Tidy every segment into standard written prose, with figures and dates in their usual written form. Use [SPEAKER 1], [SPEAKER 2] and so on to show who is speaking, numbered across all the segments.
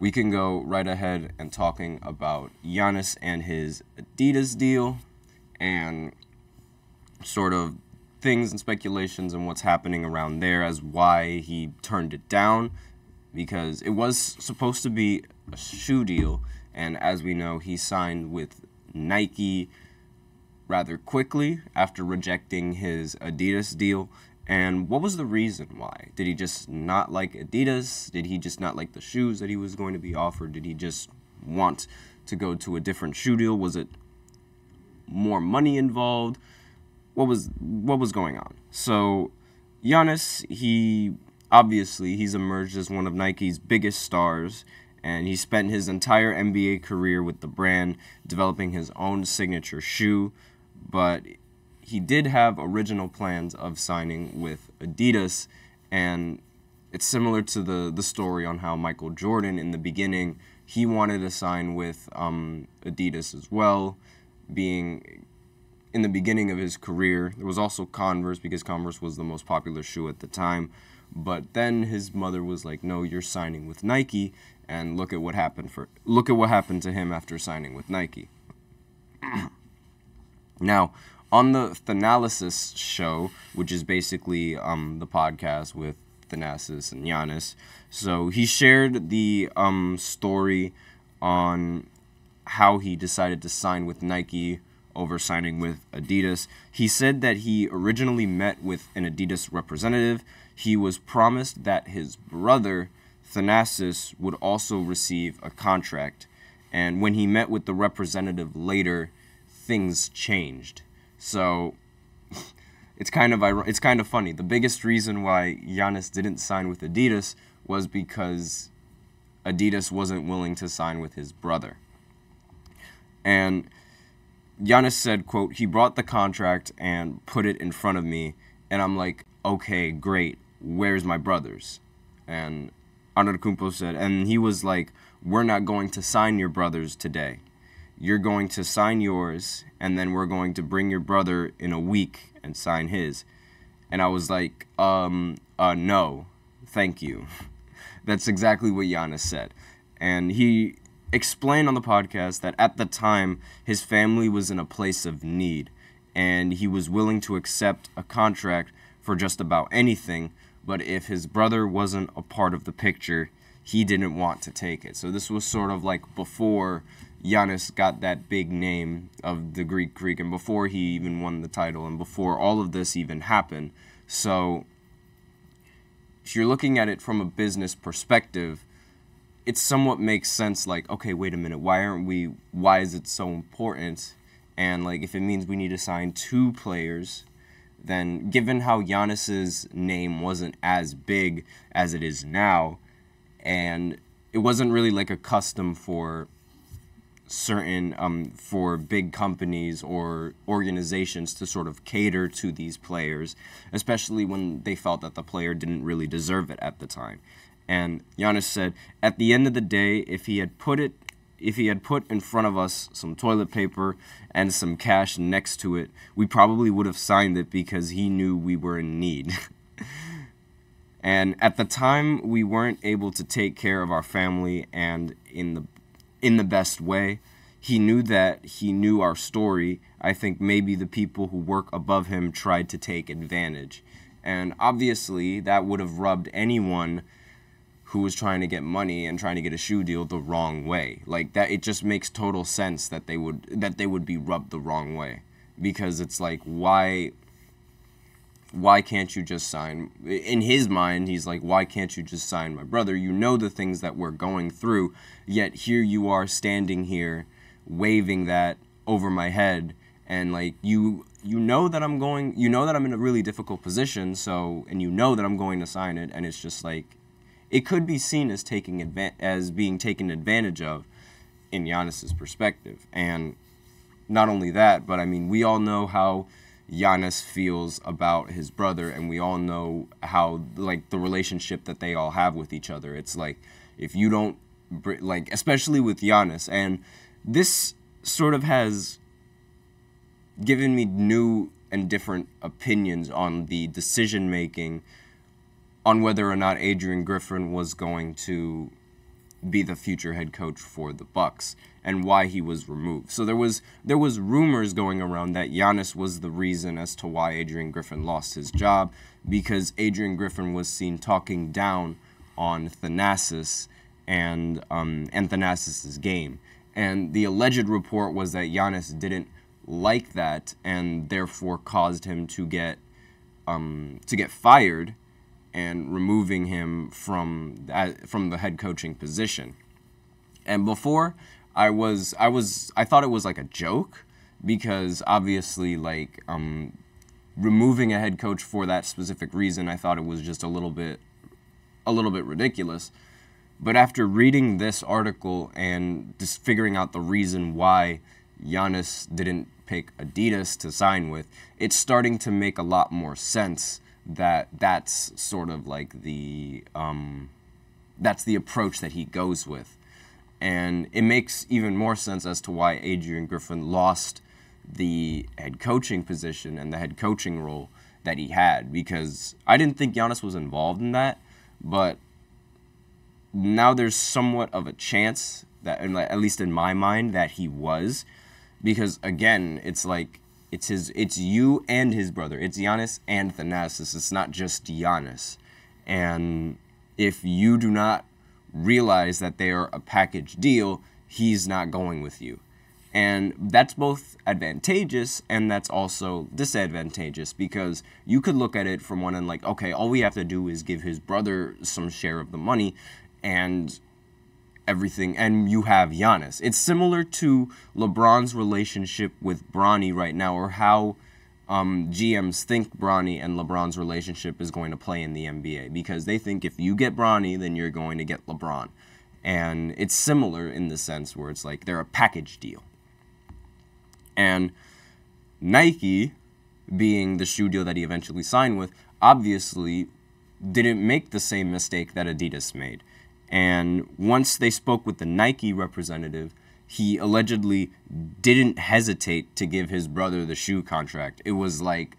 [SPEAKER 1] we can go right ahead and talking about Giannis and his Adidas deal and sort of things and speculations and what's happening around there as why he turned it down, because it was supposed to be a shoe deal, and as we know, he signed with Nike rather quickly after rejecting his Adidas deal. And what was the reason why? Did he just not like Adidas? Did he just not like the shoes that he was going to be offered? Did he just want to go to a different shoe deal? Was it more money involved? What was going on? So Giannis, he's emerged as one of Nike's biggest stars, and he spent his entire NBA career with the brand developing his own signature shoe, but he did have original plans of signing with Adidas, and it's similar to the story on how Michael Jordan, in the beginning, he wanted to sign with Adidas as well, being in the beginning of his career. There was also Converse, because Converse was the most popular shoe at the time, but then his mother was like, no, you're signing with Nike, and look at what happened to him after signing with Nike. Now, on the Thanasis show, which is basically the podcast with Thanasis and Giannis, so he shared the story on how he decided to sign with Nike over signing with Adidas. He said that he originally met with an Adidas representative. He was promised that his brother, Thanasis, would also receive a contract, and when he met with the representative later, things changed. So it's kind of funny. The biggest reason why Giannis didn't sign with Adidas was because Adidas wasn't willing to sign with his brother. And Giannis said, quote, he brought the contract and put it in front of me, and I'm like, okay, great, where's my brother's? And Antetokounmpo said, and he was like, we're not going to sign your brother's today. You're going to sign yours, and then we're going to bring your brother in a week and sign his. And I was like, no, thank you. That's exactly what Giannis said. And he explained on the podcast that at the time, his family was in a place of need, and he was willing to accept a contract for just about anything, but if his brother wasn't a part of the picture, he didn't want to take it. So this was sort of like before Giannis got that big name of the Greek Freak, and before he even won the title, and before all of this even happened. So if you're looking at it from a business perspective, it somewhat makes sense, like, okay, wait a minute, why is it so important? And like, if it means we need to sign 2 players, then given how Giannis's name wasn't as big as it is now, and it wasn't really like a custom for certain for big companies or organizations to sort of cater to these players, especially when they felt that the player didn't really deserve it at the time. And Giannis said, at the end of the day, if he had put in front of us some toilet paper and some cash next to it, we probably would have signed it because he knew we were in need. And at the time, we weren't able to take care of our family and in the best way. He knew our story. I think maybe the people who work above him tried to take advantage. And obviously, that would have rubbed anyone who was trying to get money and trying to get a shoe deal the wrong way. Like that, it just makes total sense that they would be rubbed the wrong way, because it's like, why can't you just sign? In his mind, he's like, why can't you just sign my brother? You know the things that we're going through, yet here you are standing here waving that over my head, and like you know that I'm in a really difficult position, so, and you know that I'm going to sign it, and it's just like, it could be seen as being taken advantage of in Giannis's perspective. And not only that, but I mean, we all know how Giannis feels about his brother, and we all know how, like, the relationship that they all have with each other. It's like, if you don't, like, especially with Giannis, and this sort of has given me new and different opinions on the decision-making on whether or not Adrian Griffin was going to be the future head coach for the Bucks and why he was removed. So there was rumors going around that Giannis was the reason as to why Adrian Griffin lost his job, because Adrian Griffin was seen talking down on Thanasis and Thanasis' game. And the alleged report was that Giannis didn't like that and therefore caused him to get fired and removing him from the head coaching position. And before, I thought it was like a joke, because obviously like removing a head coach for that specific reason, I thought it was just a little bit ridiculous. But after reading this article and just figuring out the reason why Giannis didn't pick Adidas to sign with, it's starting to make a lot more sense that that's sort of like that's the approach that he goes with. And it makes even more sense as to why Adrian Griffin lost the head coaching position and the head coaching role that he had, because I didn't think Giannis was involved in that, but now there's somewhat of a chance that, at least in my mind, that he was, because again, it's like it's you and his brother. It's Giannis and Thanasis. It's not just Giannis. And if you do not realize that they are a package deal, he's not going with you. And that's both advantageous and that's also disadvantageous, because you could look at it from one end like, okay, all we have to do is give his brother some share of the money and everything, and you have Giannis. It's similar to LeBron's relationship with Bronny right now, or how GMs think Bronny and LeBron's relationship is going to play in the NBA, because they think if you get Bronny, then you're going to get LeBron. And it's similar in the sense where it's like they're a package deal. And Nike, being the shoe deal that he eventually signed with, obviously didn't make the same mistake that Adidas made. And once they spoke with the Nike representative, he allegedly didn't hesitate to give his brother the shoe contract. It was like,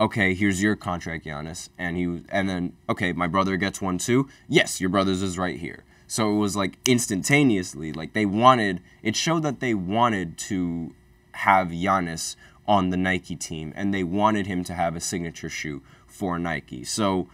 [SPEAKER 1] okay, here's your contract, Giannis. And then, okay, my brother gets one too. Yes, your brother's is right here. So it was like instantaneously, like it showed that they wanted to have Giannis on the Nike team, and they wanted him to have a signature shoe for Nike. So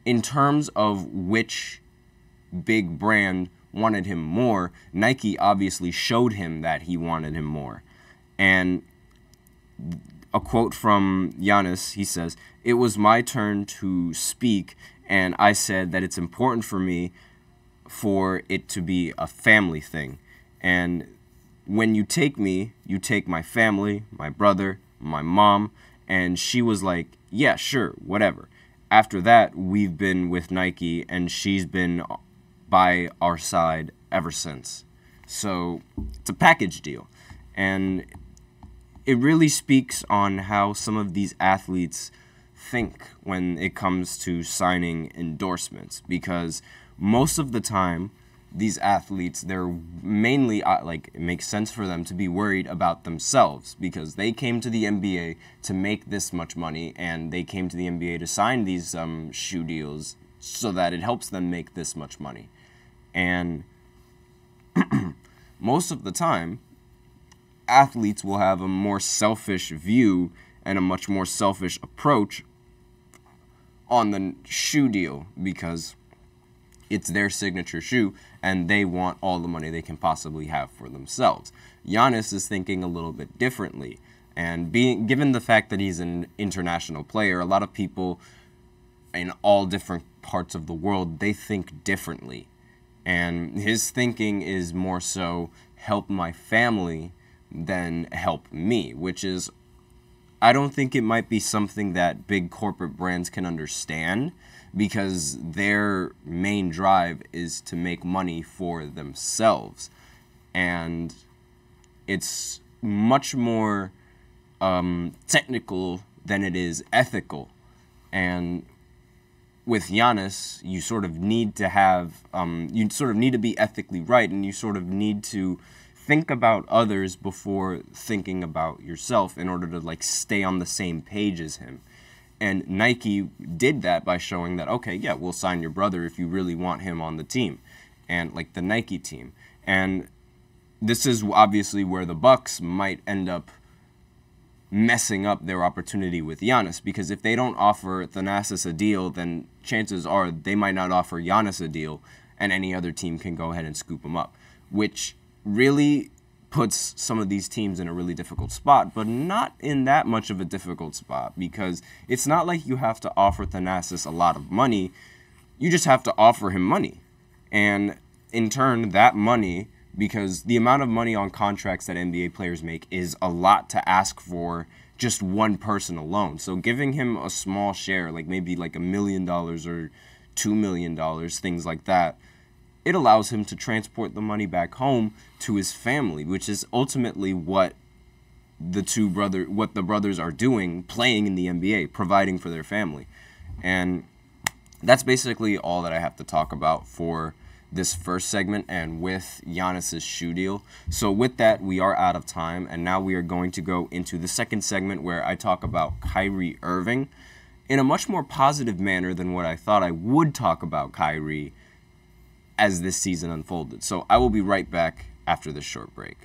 [SPEAKER 1] in terms of which big brand wanted him more, Nike obviously showed him that he wanted him more. And a quote from Giannis, he says, "It was my turn to speak, and I said that it's important for me for it to be a family thing. And when you take me, you take my family, my brother, my mom." And she was like, yeah, sure, whatever. After that, we've been with Nike, and she's been by our side ever since. So it's a package deal. And it really speaks on how some of these athletes think when it comes to signing endorsements, because most of the time, these athletes, they're mainly, it makes sense for them to be worried about themselves, because they came to the NBA to make this much money, and they came to the NBA to sign these shoe deals so that it helps them make this much money. And most of the time, athletes will have a more selfish view and a much more selfish approach on the shoe deal, because it's their signature shoe, and they want all the money they can possibly have for themselves. Giannis is thinking a little bit differently, and given the fact that he's an international player, a lot of people in all different parts of the world, they think differently. And his thinking is more so help my family than help me, which is, I don't think it might be something that big corporate brands can understand, because their main drive is to make money for themselves. And it's much more technical than it is ethical. And with Giannis, you sort of need to have, you sort of need to be ethically right, and you sort of need to think about others before thinking about yourself in order to stay on the same page as him. And Nike did that by showing that, okay, yeah, we'll sign your brother if you really want him on the team. and like the Nike team. And this is obviously where the Bucks might end up messing up their opportunity with Giannis, because if they don't offer Thanasis a deal, then chances are they might not offer Giannis a deal, and any other team can go ahead and scoop him up, which really puts some of these teams in a really difficult spot, but not in that much of a difficult spot, because it's not like you have to offer Thanasis a lot of money. You just have to offer him money. And in turn, that money, because the amount of money on contracts that NBA players make is a lot to ask for just one person alone. So giving him a small share, like maybe like $1 million or $2 million, things like that, it allows him to transport the money back home to his family, which is ultimately what the brothers are doing, playing in the NBA, providing for their family. And that's basically all that I have to talk about for this first segment and with Giannis's shoe deal. So with that, we are out of time, and now we are going to go into the second segment where I talk about Kyrie Irving in a much more positive manner than what I thought I would talk about Kyrie as this season unfolded. So I will be right back after this short break.